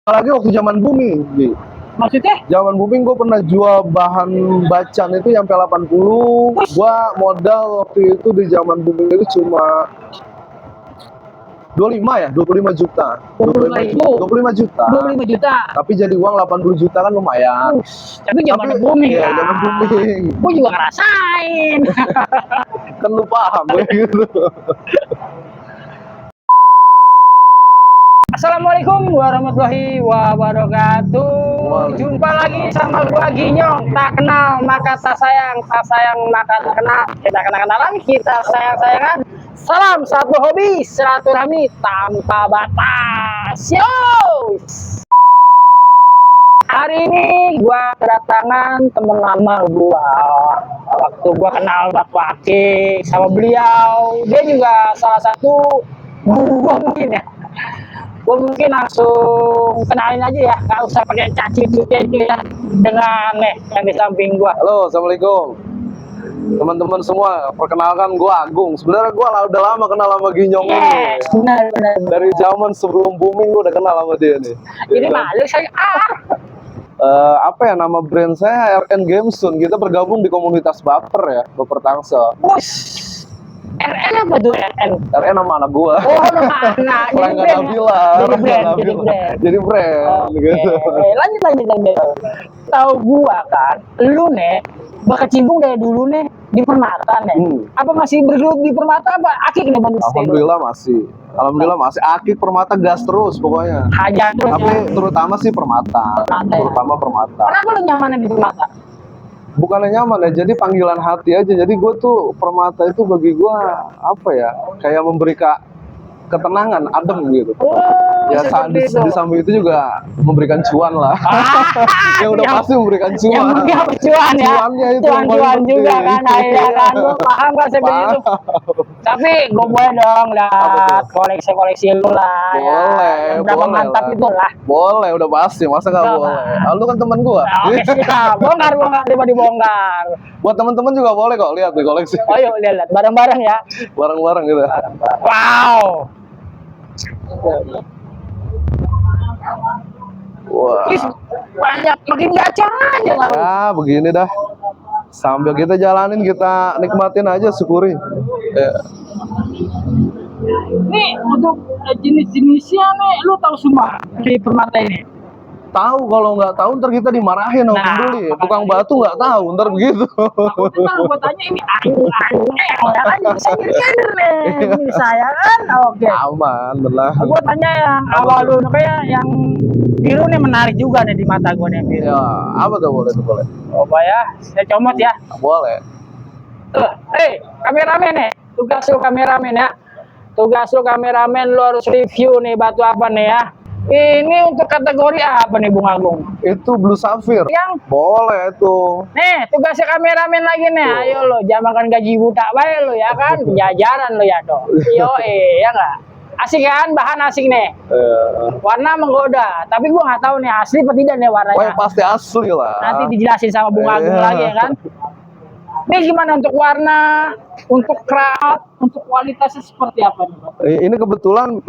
Apalagi waktu zaman booming. Maksudnya? Zaman booming gue pernah jual bahan bacaan itu sampai 80. Gue modal waktu itu di zaman booming itu cuma 25 ya, 25 juta. 25 juta. 25 juta. Tapi jadi uang 80 juta kan lumayan. Tapi zaman booming ya. Kan? Zaman booming. Gue juga ngerasain. Kan lu paham gitu. Assalamualaikum warahmatullahi wabarakatuh. Jumpa lagi sama gua Ginyong. Tak kenal maka tak sayang, tak sayang maka tak kenal. Kita kenal-kenalan, kita sayang-sayangan. Salam satu hobi, silaturahmi tanpa batas. Yo! Hari ini gua kedatangan temen lama gua. Waktu gua kenal Batu Akik sama beliau, dia juga salah satu guru gua mungkin ya. Gue mungkin langsung kenalin aja ya, nggak usah pakai caci itu ya, dengan nih yang di samping gue. Halo, assalamualaikum teman-teman semua, perkenalkan gue Agung. Sebenarnya gue udah lama kenal sama Ginyong ini. Benar. Dari zaman sebelum booming gue udah kenal sama dia nih. Ini malu saya apa ya nama brand saya, RN Games Zone. Kita bergabung di komunitas Baper ya, Baper Tangsel. RN apa tuh RN? RN nama anak gua. Oh, nama anak. Jadi brand. Gitu. Lanjut. Tahu gua kan, lu nih berkecimpung dari dulu nih di Permata nih. Apa masih bergelut di Permata apa Akik nih Bang? Alhamdulillah masih. Alhamdulillah masih. Akik Permata gas terus pokoknya. Hajar terus. Tapi terutama sih Permata. Terutama Permata. Kenapa lu nyaman di Permata? Bukannya nyaman ya, jadi panggilan hati aja. Jadi gue tuh Permata itu bagi gue apa ya, kayak memberi ketenangan, adem gitu. Ya di samping itu juga memberikan cuan lah. Ya udah pasti memberikan cuan. Yang cuan ya. Cuannya itu cuan juga kan, akhirnya kan. Lu paham kan seperti itu. Tapi gue boleh dong lihat koleksi lu lah. Boleh. Berapa mantap lah. itu lah. Boleh, udah pasti. Masa nggak boleh? Lu kan teman gue. Oke, siap. Bongkar dibongkar. Buat teman-teman juga boleh kok lihat di koleksi. Oh yuk lihat bareng-bareng ya. Bareng-bareng gitu. Wow. Wah. Banyak makin gacor aja lah. Ya begini dah. Sambil kita jalanin, kita nikmatin aja, syukuri. Nih untuk jenis-jenisnya nih, lu tahu semua di Permata ini? Tahu, kalau nggak tahu ntar kita dimarahin sama pembeli. Tukang batu nggak tahu ntar begitu. Kalau gue tanya ini ya kan bisa nyender nih ini saya kan. Oke. Aman belah. Gue tanya yang awal lu kayak yang biru nih menarik juga nih di mata gue nih biru. Ya apa tuh, boleh tuh, boleh. Coba ya, saya comot ya. Boleh. Kameramen nih, tugas lu kameramen ya. Tugas lu kameramen, lu harus review nih batu apa nih ya. Ini untuk kategori apa nih Bung Agung? Itu Blue Sapphire. Yang boleh tuh. Nih tugasnya kameramen lagi nih. Ayo lo, jangan makan gaji buta bae lo ya kan. Jajaran lo ya dong. Yo ya nggak. Asik kan, bahan asik nih. Warna menggoda. Tapi gua nggak tahu nih asli apa tidak nih warnanya. Wah pasti asli lah. Nanti dijelasin sama Bung Agung lagi ya kan. Ini gimana untuk warna, untuk crowd, untuk kualitasnya seperti apa nih Pak? Ini kebetulan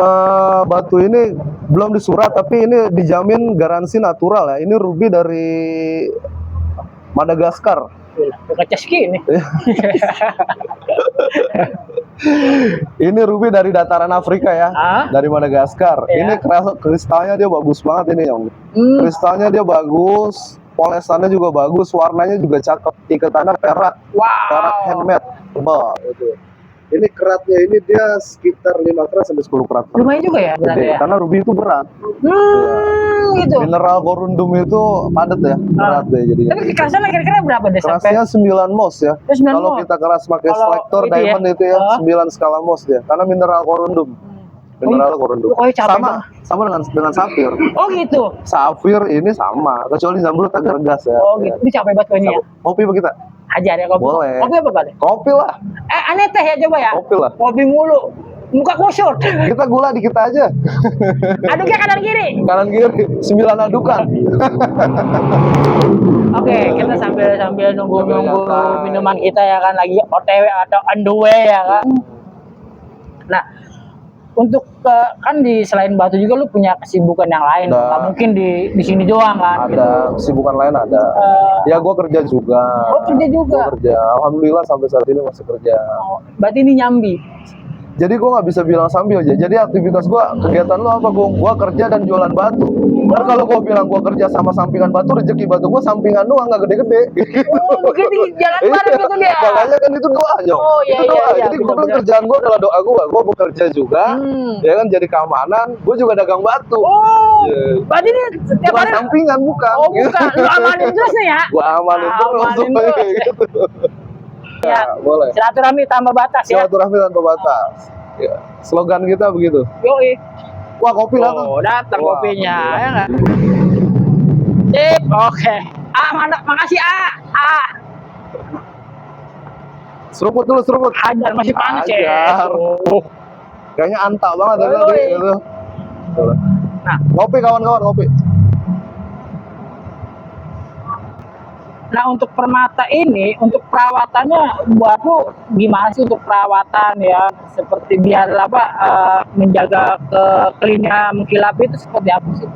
batu ini belum disurat, tapi ini dijamin garansi natural ya. Ini ruby dari Madagaskar. Ngecas gini. Ini ruby dari dataran Afrika ya, dari Madagaskar. Ini kristalnya dia bagus banget ini yang. Kristalnya dia bagus. Polesannya juga bagus, warnanya juga cakep, ikatannya perak, perak handmade, tebal gitu. Ini keratnya ini dia sekitar 5 kerat sampai 10 kerat. Lumayan juga ya berarti ya? Karena ruby itu berat. Gitu. Mineral korundum itu padat ya, berat deh jadinya. Tapi kerasnya kira-kira berapa deh? Kerasnya 9 mos ya. Kalau kita keras pakai selektor diamond itu ya 9 skala mos dia, karena mineral korundum. Mineral korundum. Sama dengan safir. Oh gitu. Safir ini sama, kecuali zamrud agak gas ya. Oh gitu. Ini capek banget kayaknya ya. Kopi apa kita? Ajar ya kopi. Boleh. Kopi apa Pak? Kopi lah. Aneh teh ya coba ya. Kopi lah. Kopi mulu. Muka kusut. Kita gula dikit aja. Aduknya kanan kiri. Kanan kiri. 9 adukan. Oke, kita sambil nunggu minuman kita ya kan, lagi OTW atau on the way ya kan. Nah, untuk kan di selain batu juga lu punya kesibukan yang lain. Ada. Nggak mungkin di sini doang kan. Gitu. Ada kesibukan lain ada. Ya gue kerja juga. Oh, kerja juga. Gue kerja. Alhamdulillah sampai saat ini masih kerja. Oh, berarti ini nyambi. Jadi gue nggak bisa bilang sambil aja. Jadi aktivitas gue, kegiatan lu apa gue? Gue kerja dan jualan batu. Ntar kalau gue bilang gue kerja sama sampingan batu, rezeki batu gue sampingan doang nggak gede-gede. Oh, begini jalan bareng gitu dia. Makanya kan itu doa Nyong. Oh, iya, Itu doa. iya, Jadi gue bilang benar-benar. kerjaan gue adalah doa gue bekerja juga. Ya kan jadi keamanan. Gue juga dagang batu. Oh, Iya. berarti ini setiap Bukan hari. sampingan bukan. Oh, bukan. Lu amalin terus nih ya. Gue amalin terus Amalin supaya terus. gitu. Ya, Boleh. silaturahmi tambah batas ya. Silaturahmi tanpa batas. Ya. Slogan kita begitu. Yoi. Wah kopi datang. Oh, datang Wah, kopinya, alhamdulillah. ya nggak? Sip, oke. Makasih Seruput dulu seruput. Hajar masih panas ya. Hajar. Oh. Kayaknya antau banget ya Yoi. tadi gitu. Nah, Ngopi kawan-kawan ngopi. nah untuk permata ini, untuk perawatannya buat lu gimana sih untuk perawatan ya? Seperti biar apa menjaga clean-nya mengkilap itu seperti apa sih?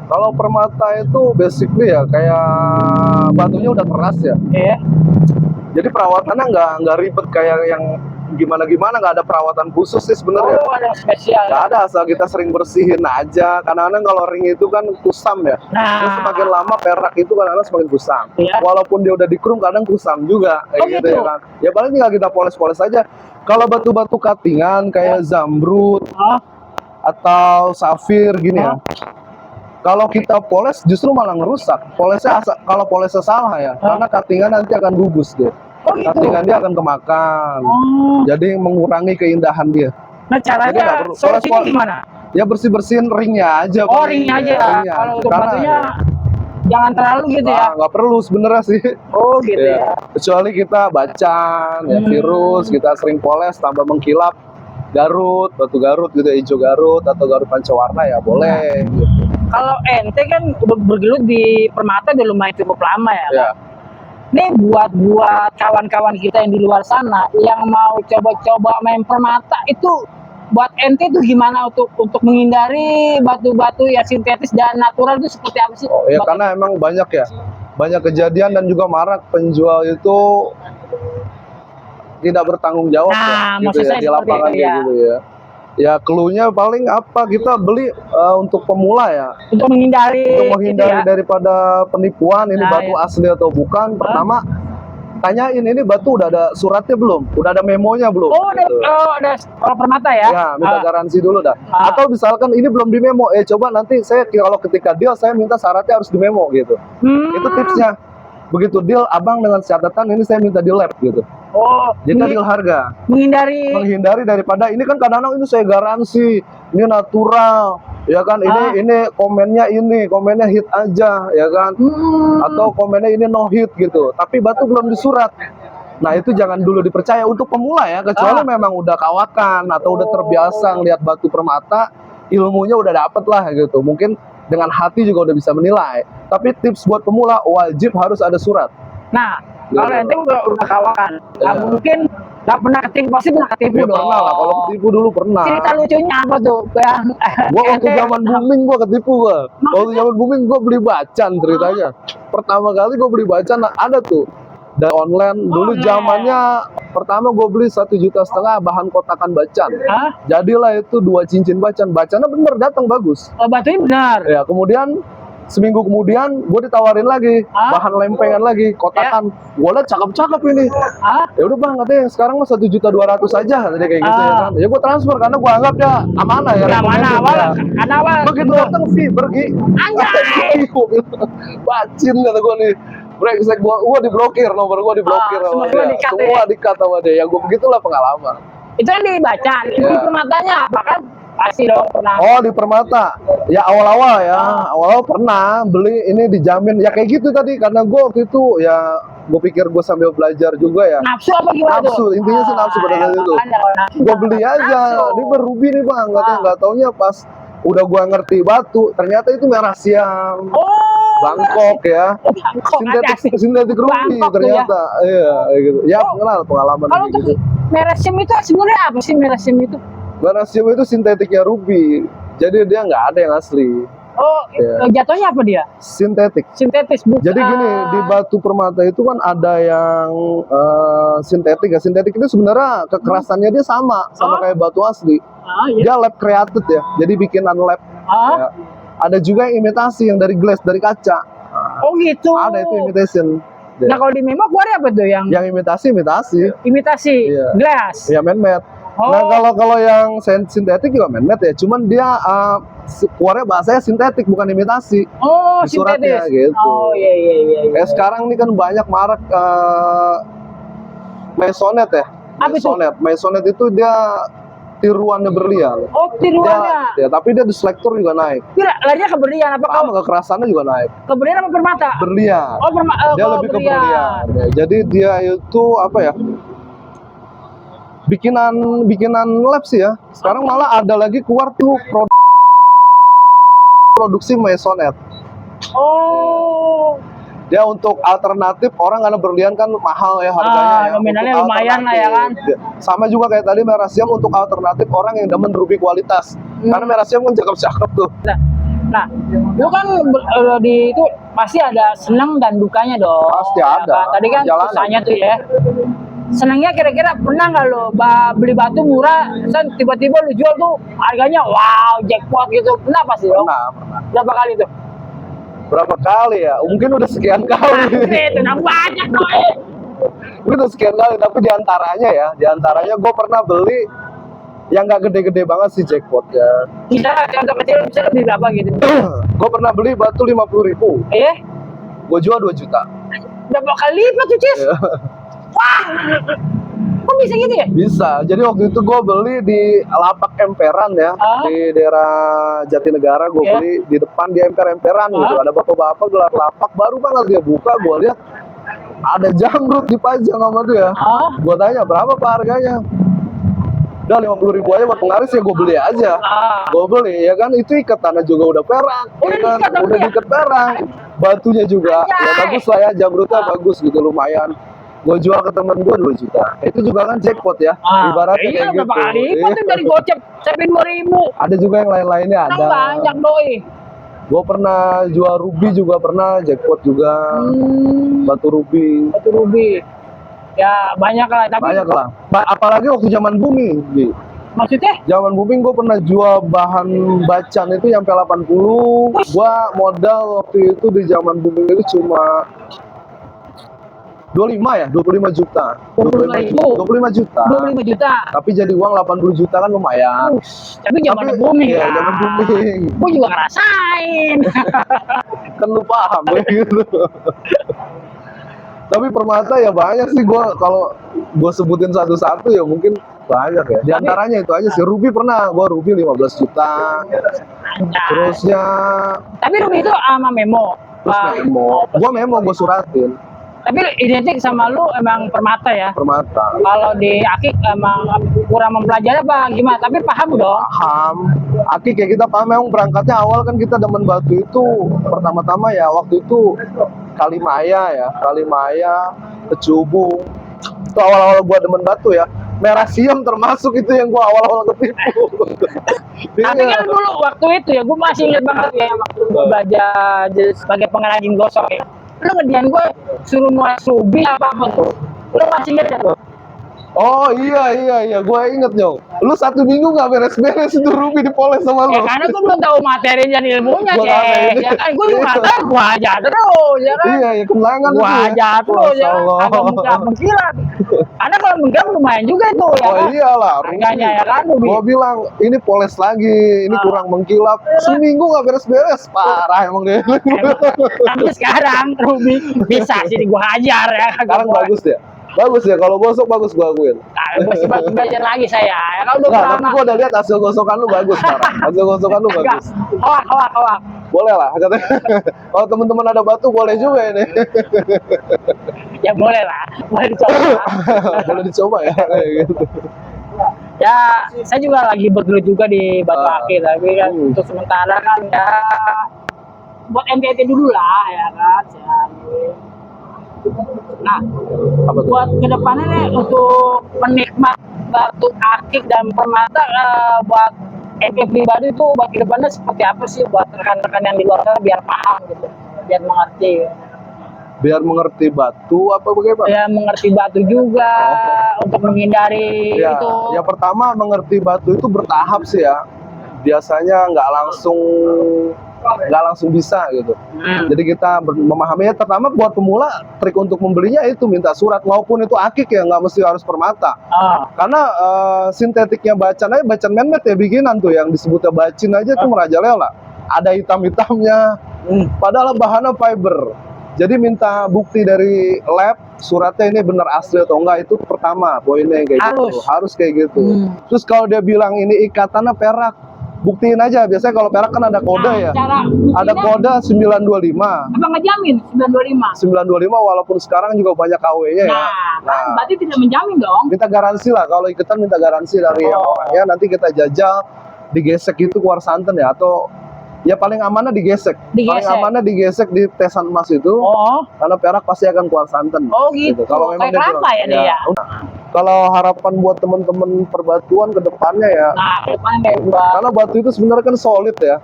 Kalau permata itu basically ya kayak batunya udah keras ya. Ya. Jadi perawatannya nggak ribet kayak yang gimana nggak ada perawatan khusus sih sebenarnya. Oh, ada yang spesial. Nggak ada, asal kita sering bersihin aja. Kadang-kadang kalau ring itu kan kusam ya. Nah. Terus semakin lama perak itu kadang-kadang semakin kusam. Iya. Walaupun dia udah dikrum kadang kusam juga kayak Oh, gitu gitu? ya kan. Ya paling tinggal kita poles-poles aja. Kalau batu-batu katingan kayak zamrud Oh, atau safir gini ya. Kalau kita poles justru malah ngerusak. Kalau polesnya salah ya, karena katingan nanti akan gugus dia. oh gitu. Katingan dia akan kemakan. Oh. Jadi mengurangi keindahan dia. Nah, Jadi nggak caranya perlu. solusinya Poles- gimana? Ya bersih-bersihin ringnya aja. Oh, paling. ringnya aja. Ringnya. Kalau untuk Karena batunya jangan terlalu gitu ya. nggak perlu sebenarnya sih. Oh, gitu Ya. ya. Kecuali kita bacan, ya virus, kita sering poles tambah mengkilap. Garut, batu Garut gitu, hijau Garut atau Garut pancawarna ya boleh. Gitu. Kalau ente kan bergelut di permata udah lumayan cukup lama ya. Ya. Nih buat kawan-kawan kita yang di luar sana yang mau coba-coba main permata itu buat ente itu gimana untuk menghindari batu-batu ya sintetis dan natural itu seperti apa sih? Oh ya karena emang banyak ya, banyak kejadian dan juga marak penjual itu tidak bertanggung jawab Nah, ya, gitu maksud ya saya di seperti lapangan itu, kayak ya. gitu ya. Ya clue-nya paling apa kita beli untuk pemula ya, Untuk menghindari, untuk menghindari gitu ya. daripada penipuan ini Nah, batu ya. asli atau bukan. Pertama tanyain ini batu udah ada suratnya belum, udah ada memonya belum. Oh, gitu. ada kalau permata ya? Ya, minta garansi dulu dah. Ah. Atau misalkan ini belum di memo, coba nanti saya kalau ketika deal saya minta syaratnya harus di memo gitu. Itu tipsnya. Begitu deal, abang dengan catatan ini saya minta di lab gitu. Oh, Jadi deal harga. menghindari Daripada ini kan kadang-kadang ini saya garansi, ini natural, ya kan? Ini komennya hit aja, ya kan? Atau komennya ini no hit gitu. Tapi batu belum disurat. Nah itu jangan dulu dipercaya untuk pemula ya, kecuali memang udah kawakan atau udah terbiasa ngelihat batu permata, ilmunya udah dapet lah gitu. Mungkin dengan hati juga udah bisa menilai. Tapi tips buat pemula wajib harus ada surat. Nah, kalau ente udah kawakan, nggak Ya. mungkin nggak pernah ketipu, pasti pernah ketipu Ya dong. pernah lah, kalau ketipu dulu pernah. Cerita lucunya apa tuh? Yang Gua waktu zaman booming gua ketipu gua. Waktu zaman booming gua beli bacan ceritanya. Pertama kali gua beli bacan ada tuh dari online. Dulu Online. zamannya pertama gua beli 1,5 juta bahan kotakan bacan. Hah? Jadilah itu 2 cincin bacan. Bacannya bener datang bagus. Oh, batunya benar. Ya kemudian seminggu kemudian gue ditawarin lagi bahan lempengan lagi kotakan. Gue liat cakep-cakep ini. Hah? Ya udah bang katanya sekarang mah 1,2 juta aja katanya kayak gitu ya kan. Ya gue transfer karena gue anggap ya amanah ya. Nah, mana recommended awal? ya. Karena awal. Begitu datang fee pergi. Anjay. Bacin kata gue nih. Brengsek gue diblokir, nomor gue diblokir sama semua dia. di-cut Semua di-cut sama dia. Ya gue begitulah pengalaman. Itu yang dibaca. Itu Ya. permatanya apa kan? Pasti dong pernah. Oh di Permata, ya awal-awal ya, awal-awal pernah beli ini dijamin ya kayak gitu tadi karena gue waktu itu ya gue pikir gue sambil belajar juga ya. Nafsu apa gimana tuh? Nafsu, intinya sih nafsu pada saat itu. Gue beli aja, ini berubi nih bang, katanya nggak taunya pas udah gue ngerti batu, ternyata itu merah siam, Oh, Bangkok ya, Bangkok sintetik ruby Bangkok tuh ya. ternyata, iya kayak gitu. Ya kenal pengalaman Kalau kayak gitu. untuk merah sim itu sebenarnya apa sih merah sim itu? Berasium itu sintetiknya ruby. Jadi dia nggak ada yang asli. Oh, jatuhnya apa dia? Sintetik. Sintetis, bukan? Jadi gini, di batu permata itu kan ada yang sintetik ya. Sintetik itu sebenarnya kekerasannya dia sama kayak batu asli. Iya. Dia lab created ya. Jadi bikinan lab. Ya. Ada juga yang imitasi yang dari glass, dari kaca. Oh gitu. Ada itu imitation. Nah kalau di Memo keluar apa tuh yang imitasi? Imitasi glass. Ya man-made. Nah kalau yang sintetik juga man-made ya. Cuman dia keluarnya bahasanya sintetik bukan imitasi. Oh, di suratnya sintetis. gitu. Oh iya. Kayak sekarang ini kan banyak merek Maisonette ya. Maisonette itu dia tiruannya berlian. Oh, tiruannya. Ya, tapi dia di selektor juga naik. Larinya ke berlian apa kalau kekerasannya juga naik. Ke berlian apa permata? Berlian. Oh, dia lebih ke berlian. Ya, jadi dia itu apa ya? Bikinan lab sih ya. Sekarang malah ada lagi keluar tuh produksi Maisonette. Oh. Dia untuk alternatif orang karena berlian kan mahal ya harganya ya. Nominalnya lumayan lah ya kan. Sama juga kayak tadi Merasium untuk alternatif orang yang demen ruby kualitas. Karena Merasium kan cakep-cakep tuh. Nah, lu kan di itu pasti ada senang dan dukanya dong. Pasti ada. Ya kan? Tadi kan susahnya tuh ya. Senangnya kira-kira pernah nggak lo beli batu murah, tiba-tiba lu jual tuh harganya wow jackpot gitu, pernah pasti dong? Pernah. Berapa kali tuh? Berapa kali ya? Mungkin udah sekian kali. Itu banyak kok. Udah sekian kali, tapi diantaranya gue pernah beli yang nggak gede-gede banget sih jackpotnya. Bisa contoh kecil bisa beli berapa gitu? Gue pernah beli batu 50.000. Gue jual 2 juta. Berapa kali lipat tuh Cis? Wah, kok bisa gitu ya? Bisa. Jadi waktu itu gue beli di lapak emperan ya, di daerah Jatinegara. Gue beli di depan di emperan gitu. Ada bapak-bapak gelar lapak, baru banget dia buka. Gue lihat ada jamrut dipajang sama dia. Gue tanya berapa pak harganya? Udah 50.000 aja buat penglaris ya, gue beli aja. Gue beli ya kan, itu ikatannya juga udah perak, udah diikat perak. Batunya juga ya bagus lah ya, jamrutnya bagus gitu lumayan. Gue jual ke temen gue 2 juta. Itu juga kan jackpot ya. Ibaratnya kayak gitu. Kali itu dari gocap sampai 2.000. Ada juga yang lain-lainnya ada. Banyak doi. Gue pernah jual ruby juga pernah, jackpot juga. Batu ruby. Ya banyak lah. Tapi banyak lah. Apalagi waktu zaman booming. Maksudnya? Zaman booming gue pernah jual bahan bacan itu sampai 80. Gue modal waktu itu di zaman booming itu cuma 25 juta. 25 juta. Tapi jadi uang 80 juta kan lumayan. Tapi zaman booming ya. Zaman booming. Gue juga ngerasain. Kan lu paham ya gitu. Tapi permata ya banyak sih, kalau gue sebutin satu-satu ya mungkin banyak ya. Di antaranya itu aja sih. Ruby pernah, gue ruby 15 juta. Terusnya. Tapi ruby itu sama Memo. Gue memo, gue suratin. Tapi identik sama lu emang permata ya? Permata. Kalau di Akik emang kurang mempelajari apa gimana? Tapi paham dong? Paham. Akik ya kita paham, memang berangkatnya awal kan kita demen batu itu pertama-tama ya waktu itu Kalimaya, Kecubung. Itu awal-awal gua demen batu ya. Merasium termasuk itu yang gua awal-awal ketipu. Tapi kan dulu waktu itu ya, gua masih ingat banget ya waktu gua belajar sebagai pengrajin gosok ya. Lu ngerjain gue suruh nulis ruby apa tuh? Lu masih inget ya tuh? Oh iya, gue inget Nyong. Lu 1 minggu gak beres-beres itu ruby dipoles sama lu. Ya karena gue belum tahu materinya dan ilmunya sih. Ya kan gue juga gak tahu, gue aja terus ya kan. Iya, kenangan gue aja terus ya kan. Mengkilat. Karena kalau mengkilat lumayan juga tuh ya kan. Oh iyalah, harganya ya kan ruby. Gue bilang ini poles lagi, ini kurang mengkilap. Seminggu gak beres-beres, parah emang deh. Tapi sekarang ruby bisa sih gue hajar ya. Sekarang bagus ya. Bagus ya, kalau gosok bagus gue akuin. Masih belajar lagi saya. Ya, kalau udah tapi gue udah lihat hasil gosokan lu bagus sekarang. Hasil gosokan lu bagus. Hoak. Boleh lah, katanya. Kalau teman-teman ada batu boleh juga ini. Ya boleh lah, boleh dicoba. Boleh dicoba ya, kayak gitu. Ya, saya juga lagi bergelut juga di batu akik, tapi kan untuk sementara kan ya buat NTT dulu lah ya kan. Nah, buat kedepannya nih untuk penikmat batu akik dan permata buat Ente pribadi tuh buat kedepannya seperti apa sih buat rekan-rekan yang di luar sana biar paham gitu, biar mengerti. Biar mengerti batu apa bagaimana? Ya mengerti batu juga untuk menghindari Ya, itu. yang pertama mengerti batu itu bertahap sih ya. Biasanya nggak langsung bisa gitu. Jadi kita memahaminya. Pertama buat pemula trik untuk membelinya itu minta surat, maupun itu akik ya, nggak mesti harus permata. Karena sintetiknya bacan aja, bacan man-made ya bikinan tuh yang disebutnya bacin aja tuh merajalela. Ada hitam-hitamnya, padahal bahannya fiber. Jadi minta bukti dari lab suratnya ini benar asli atau enggak, itu pertama poinnya kayak gitu. Harus kayak gitu. Terus kalau dia bilang ini ikatannya perak, buktiin aja. Biasanya kalau perak kan ada kode ya. Ada kode 925. Apa ngejamin 925? 925 walaupun sekarang juga banyak KW-nya ya. Nah, berarti tidak menjamin dong. Kita garansi lah, kalau iketan minta garansi dari yang orangnya, nanti kita jajal digesek itu keluar santan ya, atau ya paling amannya digesek. Paling amannya digesek di tesan emas itu. Karena perak pasti akan keluar santan. Gitu. Kalau memang dia kelapa ya dia. Kalau harapan buat teman-teman perbatuan ke depannya ya. Karena batu itu sebenarnya kan solid ya.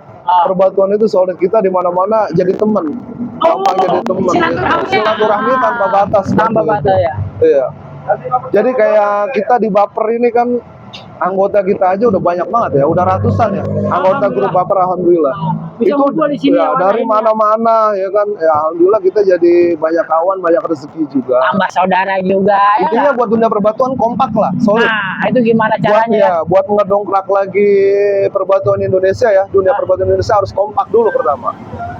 Perbatuan itu solid, kita di mana-mana jadi teman. Gampang jadi teman. Silaturahmi tanpa batas. Tanpa batas ya. Iya. Jadi kayak kita di Baper ini kan anggota kita aja udah banyak banget ya, udah ratusan ya anggota grup Baper, alhamdulillah. Itu di sini ya, dari mana-mana ya kan, ya alhamdulillah kita jadi banyak kawan, banyak rezeki juga. Tambah saudara juga. Intinya buat dunia perbatuan kompak lah, solid. Nah, itu gimana caranya? Buat ngedongkrak lagi perbatuan Indonesia ya, dunia perbatuan Indonesia harus kompak dulu pertama.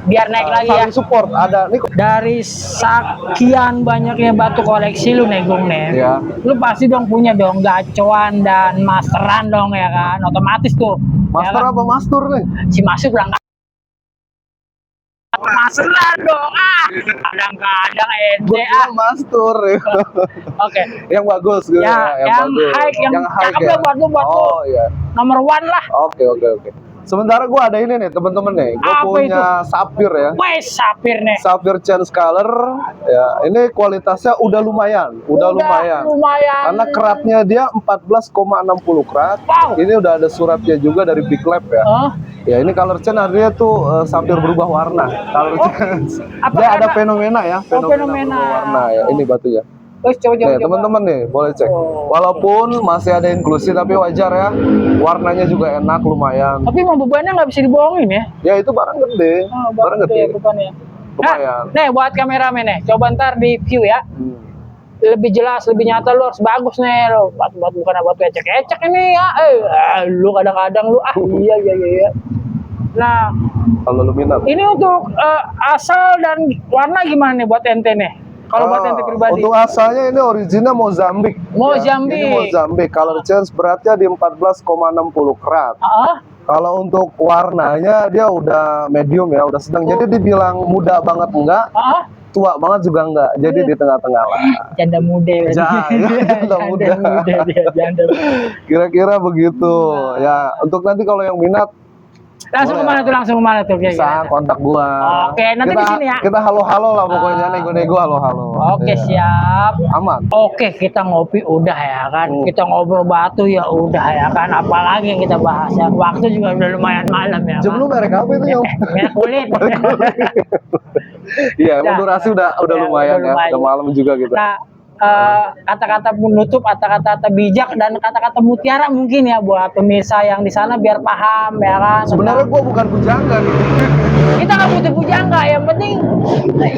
Biar naik lagi ya. Support ada nih. Dari sekian banyaknya batu koleksi lu nih Gung nih. Ya. Lu pasti dong punya dong gacoan dan masteran dong ya kan, otomatis tuh. Master ya kan? apa master nih? Si masuk lah masteran dong. Kadang-kadang ente master ya. Oke. Yang bagus gitu ya. Yang bagus. Yang high ya. Buat lu. Oh iya. Nomor 1 lah. Oke. Sementara gue ada ini nih teman-teman nih, gue punya itu? Sapphire ya. Wes, Sapphire nih. Sapphire Chance Color ya. Ini kualitasnya udah lumayan. Karena keratnya dia 14,60 kerat. Wow. Ini udah ada suratnya juga dari Big Lab ya. Ya ini color change artinya tuh sapphire berubah warna. Color change. Dia ada fenomena ya, fenomena warna ya. Ini batunya. Nih teman-teman nih boleh cek. Walaupun masih ada inklusi tapi wajar ya. Warnanya juga enak, lumayan. Tapi mau bebannya nggak bisa dibohongin ya? Ya itu barang gede. Barang gede. Lumayan. Nih buat kameramen nih, coba ntar di view ya. Lebih jelas, lebih nyata, lu harus bagus nih lo. Bukan batu ecek-ecek ini ya. Lu kadang-kadang lu iya. Nah, kalau lu minat. Ini untuk asal dan warna gimana nih buat ente nih? Kalau buat ente pribadi. Untuk asalnya ini original Mozambik. Mozambik. Ya, ini Mozambik. Color change beratnya di 14,60 kerat. Kalau untuk warnanya dia udah medium ya, udah sedang. Jadi dibilang muda banget enggak, tua banget juga enggak. Jadi di tengah-tengah lah. Janda muda. Janda muda. Kira-kira begitu. Ya, untuk nanti kalau yang minat langsung kemana tuh? Bisa kontak gua. Oke, nanti di sini ya. Kita halo-halo lah pokoknya, nego-nego halo-halo. Oke, siap. Aman. Oke, kita ngopi udah ya kan. Kita ngobrol batu ya udah ya kan. Apalagi yang kita bahas ya. Waktu juga udah lumayan malam ya. Jam lu merek apa itu, Yong? Merek kulit. Iya, durasi udah lumayan ya. Udah malam juga gitu. Nah, kata-kata penutup, kata-kata bijak dan kata-kata mutiara mungkin ya buat pemirsa yang di sana biar paham ya kan. Sebenarnya gua bukan bujangga nih. Kita nggak butuh bujangga, yang penting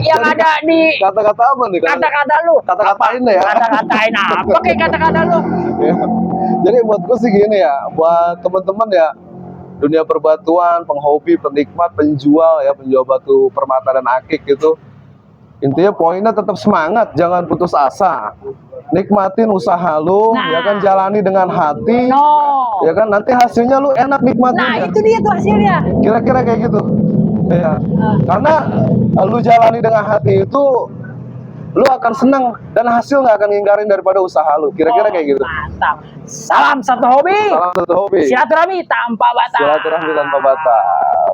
yang jadi, ada di kata-kata apa nih? Kata-kata lu. Kata-katain ya. Kata-katain apa kayak kata-kata lu? Ya. Jadi buat gua sih gini ya, buat teman-teman ya, dunia perbatuan, penghobi, penikmat, penjual batu permata dan akik gitu. Intinya poinnya tetap semangat, jangan putus asa. Nikmatin usaha lu, ya kan, jalani dengan hati. Ya kan, nanti hasilnya lu enak nikmatin. Nah, itu dia tuh hasilnya. Kira-kira kayak gitu. Ya. Karena lu jalani dengan hati itu, lu akan senang dan hasil nggak akan ngingkarin daripada usaha lu. Kira-kira kayak gitu. Mantap. Salam satu hobi. Salam satu hobi. Silaturahmi tanpa batas. Silaturahmi tanpa batas.